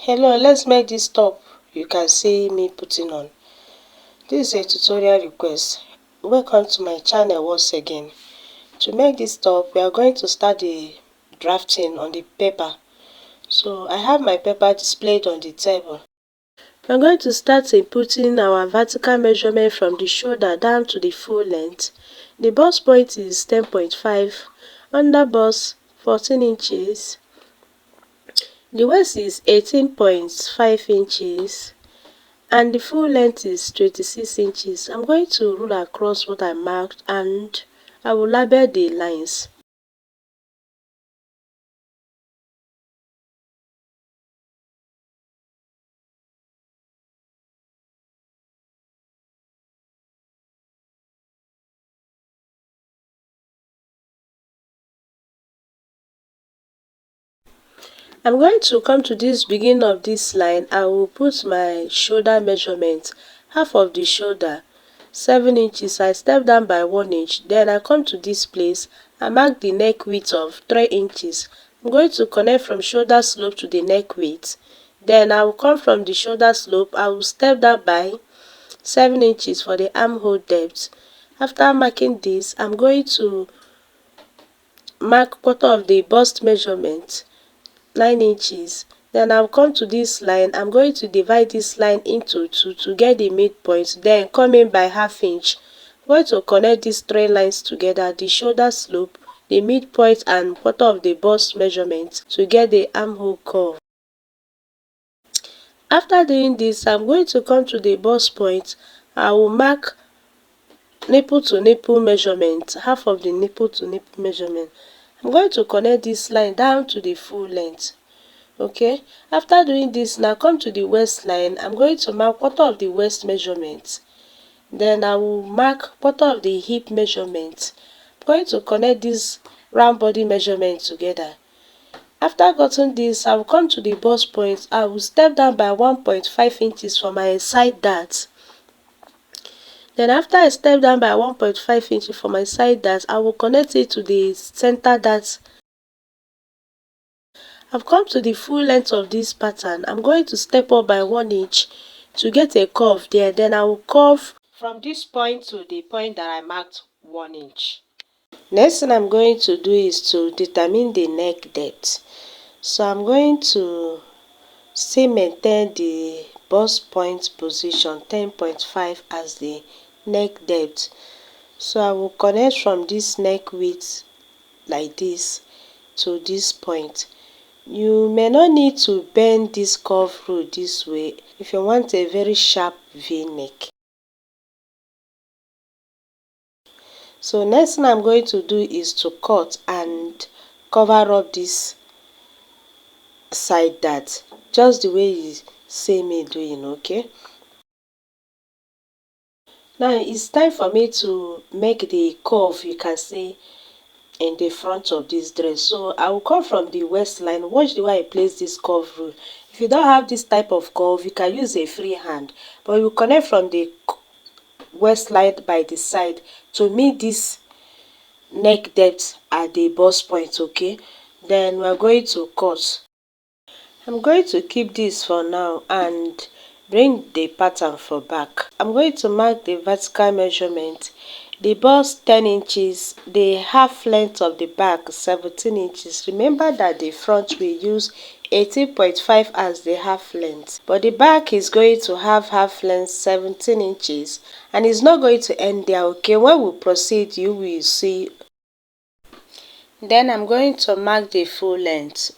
Hello, let's make this top you can see me putting on. This is a tutorial request. Welcome to my channel once again. To make this top, we are going to start the drafting on the paper. So I have my paper displayed on the table. We are going to start inputting our vertical measurement from the shoulder down to the full length. The bust point is 10.5, under bust 14 inches. The waist is 18.5 inches and the full length is 26 inches. I'm going to rule across what I marked and I will label the lines. I'm going to come to this beginning of this line. I will put my shoulder measurement, half of the shoulder, 7 inches. I step down by 1 inch. Then I come to this place. I mark the neck width of 3 inches. I'm going to connect from shoulder slope to the neck width. Then I will come from the shoulder slope. I will step down by 7 inches for the armhole depth. After marking this, I'm going to mark quarter of the bust measurement, 9 inches. Then I'll come to this line. I'm going to divide this line into two to get the midpoint. Then come in by ½ inch. I'm going to connect these three lines together, the shoulder slope, the midpoint and quarter of the bust measurement to get the armhole curve. After doing this, I'm going to come to the bust point. I will mark nipple to nipple measurement, half of the nipple to nipple measurement. I'm going to connect this line down to the full length. Okay, after doing this, now come to the waistline. I'm going to mark quarter of the waist measurement. Then I will mark quarter of the hip measurement. I'm going to connect this round body measurement together. After gotten this, I will come to the bust point. I will step down by 1.5 inches for my side dart. Then after I step down by 1.5 inches for my side dart, I will connect it to the center dart. I've come to the full length of this pattern. I'm going to step up by 1 inch to get a curve there. Then I will curve from this point to the point that I marked 1 inch. Next thing I'm going to do is to determine the neck depth. So I'm going to still maintain the bust point position 10.5 as the neck depth. So I will connect from this neck width like this to this point. You may not need to bend this curve rule this way if you want a very sharp V-neck. So next thing I'm going to do is to cut and cover up this side dart just the way you see me doing, okay? Now it's time for me to make the curve you can see in the front of this dress. So I will come from the waistline. Watch the way I place this curve rule. If you don't have this type of curve, you can use a free hand, but you connect from the waistline by the side to meet this neck depth at the bust point, okay? Then we're going to cut. I'm going to keep this for now and bring the pattern for back. I'm going to mark the vertical measurement. The bust 10 inches, the half length of the back 17 inches. Remember that the front we use 18.5 as the half length, but the back is going to have half length 17 inches and it's not going to end there, okay? When we proceed, you will see. Then I'm going to mark the full length.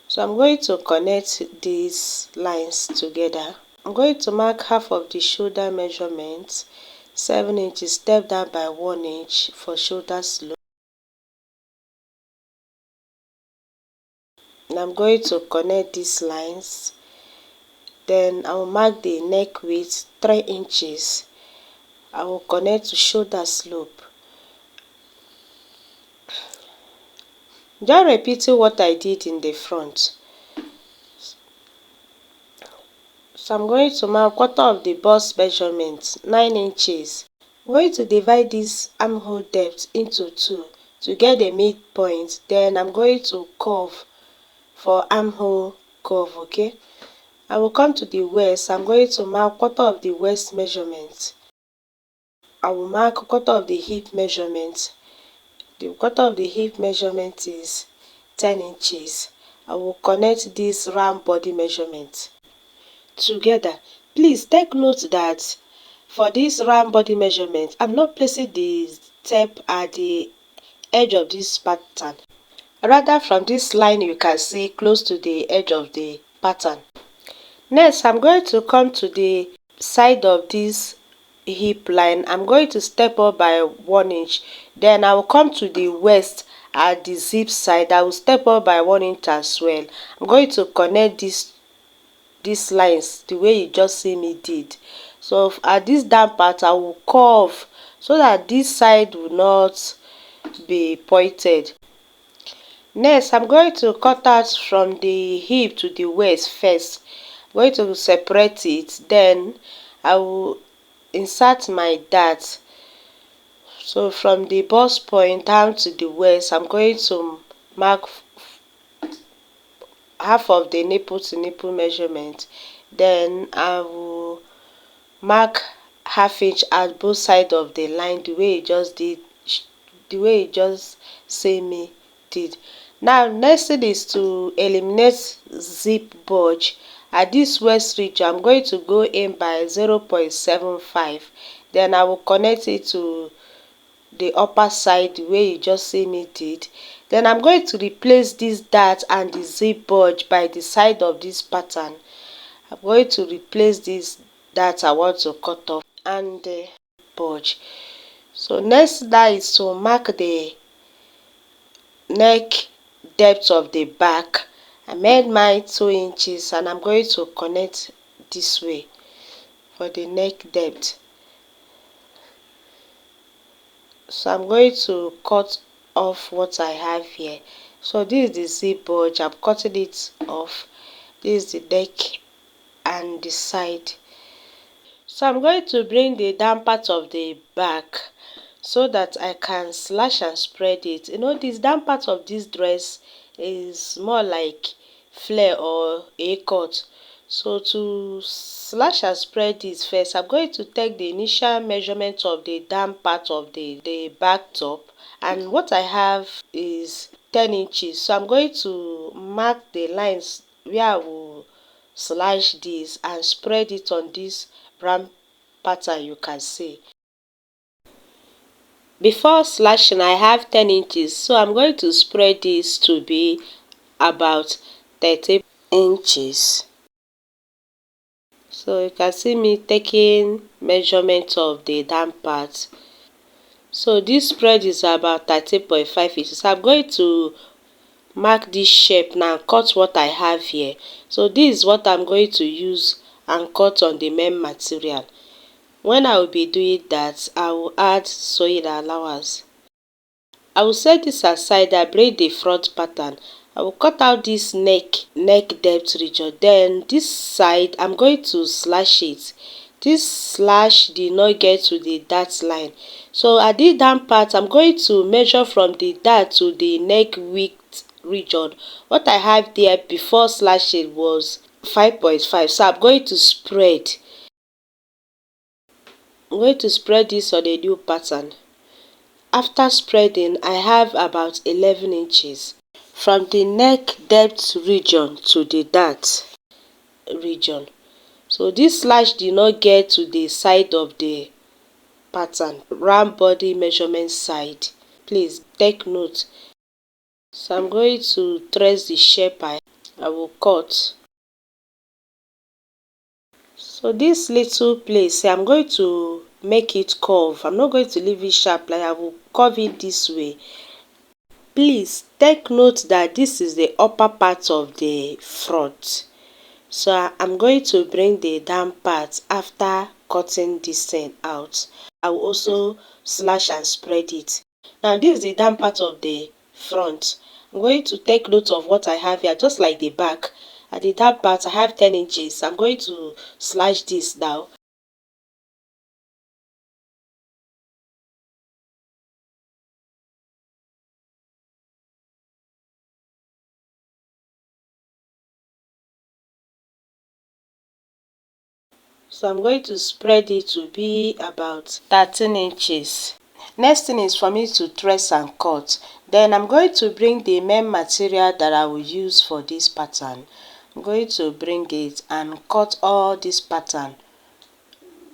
So I'm going to connect these lines together. I'm going to mark half of the shoulder measurement, 7 inches, step down by 1 inch for shoulder slope. And I'm going to connect these lines. Then I will mark the neck width 3 inches. I will connect to shoulder slope. Just repeating what I did in the front. So I'm going to mark quarter of the bust measurement, 9 inches. I'm going to divide this armhole depth into two to get the midpoint. Then I'm going to curve for armhole curve. Okay, I will come to the waist. I'm going to mark quarter of the waist measurement. I will mark quarter of the hip measurement. The quarter of the hip measurement is 10 inches. I will connect this round body measurement together. Please take note that for this round body measurement, I'm not placing the tape at the edge of this pattern. Rather, from this line you can see close to the edge of the pattern. Next, I'm going to come to the side of this hip line. I'm going to step up by 1 inch. Then I will come to the waist at the zip side. I will step up by 1 inch as well. I'm going to connect these lines the way you just see me did. So at this down part, I will curve so that this side will not be pointed. Next, I'm going to cut out from the hip to the waist first. I'm going to separate it. Then I will insert my dart. So from the bust point down to the waist, I'm going to mark half of the nipple to nipple measurement. Then I will mark half inch at both sides of the line the way you just did, the way you just see me did. Now next thing is to eliminate zip bulge. At this waist region, I'm going to go in by 0.75. Then I will connect it to the upper side the way you just see me did. Then I'm going to replace this dart and the zip bulge by the side of this pattern. I'm going to replace this dart I want to cut off and the bulge. So next that is to mark the neck depth of the back. I made mine 2 inches and I'm going to connect this way for the neck depth. So I'm going to cut off what I have here. So this is the zip bulge. I'm cutting it off. This is the neck and the side. So I'm going to bring the down part of the back so that I can slash and spread it. You know, this down part of this dress is more like flare or a cut. So to slash and spread this first, I'm going to take the initial measurement of the down part of the back top, and what I have is 10 inches. So I'm going to mark the lines where I will slash this and spread it on this round pattern you can see. Before slashing, I have 10 inches, so I'm going to spread this to be about 30 inches. So you can see me taking measurement of the down part. So this spread is about 13.5 inches. I'm going to mark this shape now, cut what I have here. So this is what I'm going to use and cut on the main material. When I will be doing that, I will add sewing allowance. I will set this aside. I braid the front pattern. I will cut out this neck depth region. Then this side, I'm going to slash it. This slash did not get to the dart line. So at the down part, I'm going to measure from the dart to the neck width region. What I have there before slashing was 5.5. So I'm going to spread. I'm going to spread this on a new pattern. After spreading, I have about 11 inches from the neck depth region to the dart region. So this slash did not get to the side of the pattern, round body measurement side. Please take note. So I'm going to trace the shape I will cut. So this little place, I'm going to make it curve. I'm not going to leave it sharp, like I will curve it this way. Please take note that this is the upper part of the front. So I'm going to bring the down part after cutting this thing out. I will also slash and spread it. Now this is the down part of the front. I'm going to take note of what I have here, just like the back. At the down part, I have 10 inches. I'm going to slash this now. So I'm going to spread it to be about 13 inches. Next thing is for me to trace and cut. Then I'm going to bring the main material that I will use for this pattern. I'm going to bring it and cut all this pattern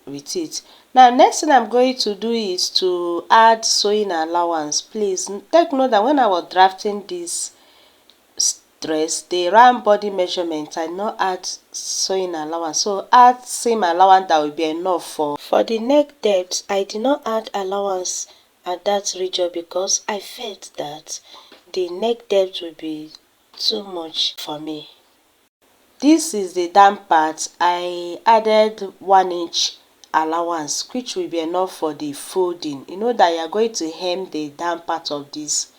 with it. Now next thing I'm going to do is to add sewing allowance. Please take note that when I was drafting this dress, the round body measurement, I not add sewing allowance, so add seam allowance that will be enough for the neck depth. I did not add allowance at that region because I felt that the neck depth will be too much for me. This is the down part. I added 1 inch allowance, which will be enough for the folding. You know that you are going to hem the down part of this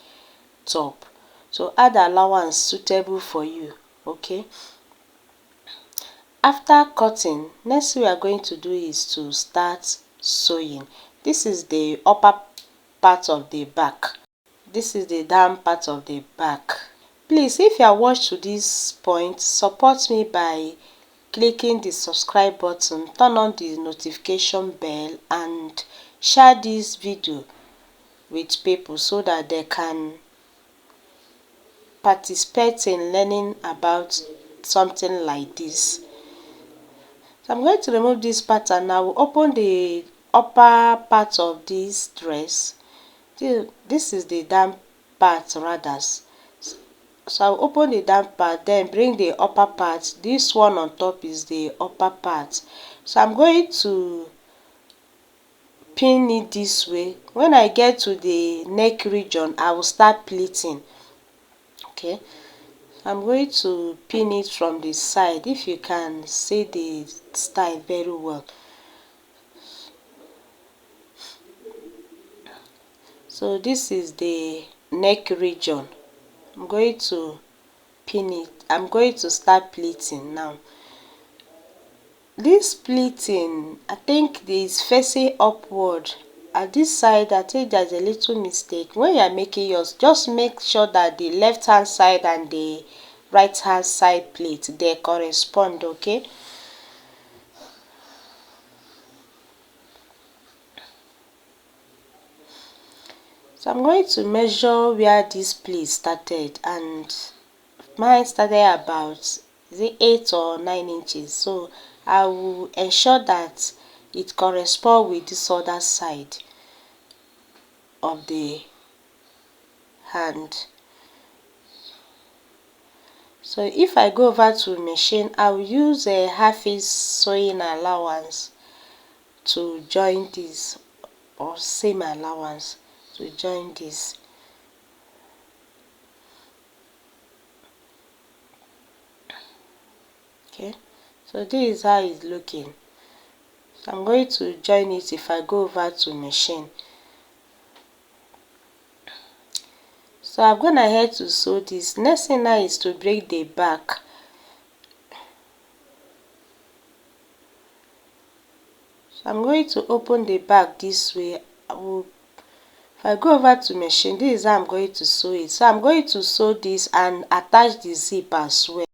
top, so add allowance suitable for you. Okay, after cutting, next thing we are going to do is to start sewing. This is the upper part of the back, this is the down part of the back. Please, if you are watched to this point, support me by clicking the subscribe button, turn on the notification bell and share this video with people so that they can participate in learning about something like this. So I'm going to remove this pattern. I will open the upper part of this dress. This is the down part rather. So I'll open the down part, then bring the upper part. This one on top is the upper part. So I'm going to pin it this way. When I get to the neck region, I will start pleating. Okay, I'm going to pin it from the side. If you can see the style very well. So this is the neck region. I'm going to pin it. I'm going to start pleating now. This pleating, I think is facing upward. At this side, I think there's a little mistake. When you are making yours, just make sure that the left hand side and the right hand side pleat, they correspond. Okay, so I'm going to measure where this pleat started, and mine started about 8 or 9 inches, so I will ensure that it corresponds with this other side of the hand. So if I go over to machine, I will use a half-inch sewing allowance to join this, or seam allowance to join this. Okay, so this is how it's looking. So I'm going to join it if I go over to machine. So I've gone ahead to sew this. Next thing now is to break the back. So I'm going to open the back this way. If I go over to machine, this is how I'm going to sew it. So I'm going to sew this and attach the zip as well.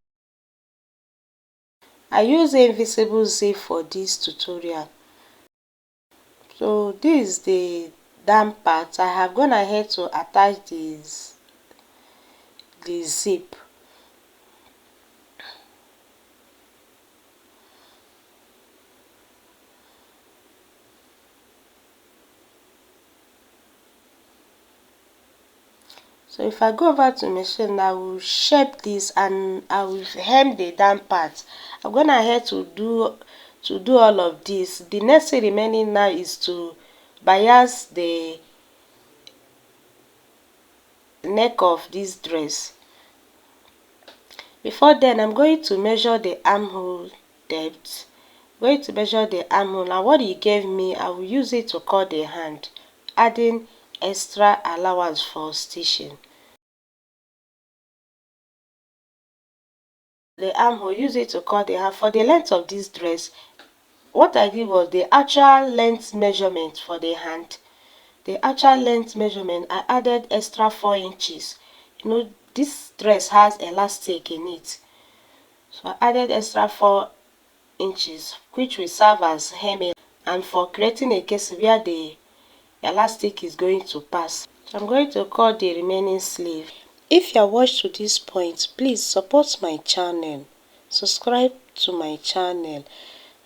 I use invisible zip for this tutorial. So this is the down part. I have gone ahead to attach the zip. So if I go over to machine, I will shape this and I will hem the down part. I'm going ahead to do all of this. The next thing remaining now is to bias the neck of this dress. Before then, I'm going to measure the armhole depth. I'm going to measure the armhole, and what he gave me, I will use it to cut the hand, adding extra allowance for stitching. The armhole, use it to cut the hand. For the length of this dress, what I did was the actual length measurement for the hand. The actual length measurement, I added extra 4 inches. You know, this dress has elastic in it, so I added extra 4 inches, which will serve as hemming and for creating a case where the elastic is going to pass. So I'm going to cut the remaining sleeve. If you are watched to this point, please support my channel, subscribe to my channel,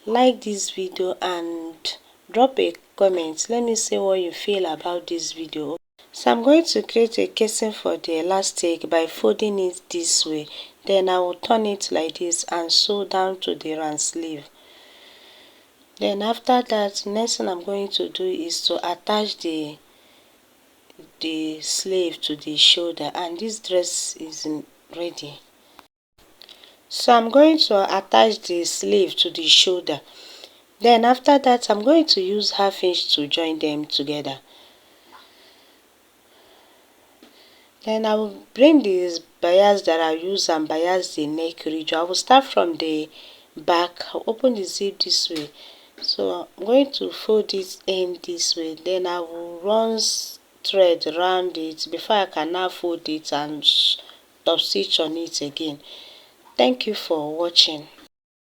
like this video and drop a comment. Let me see what you feel about this video. So I'm going to create a casing for the elastic by folding it this way. Then I will turn it like this and sew down to the round sleeve. Then after that, next thing I'm going to do is to attach the sleeve to the shoulder, and this dress is ready. So I'm going to attach the sleeve to the shoulder. Then after that, I'm going to use 1/2 inch to join them together. Then I will bring this bias that I use and bias the neck region. I will start from the back, open the zip this way. So I'm going to fold it in this way. Then I will run thread around it before I can now fold it and top stitch on it again. Thank you for watching.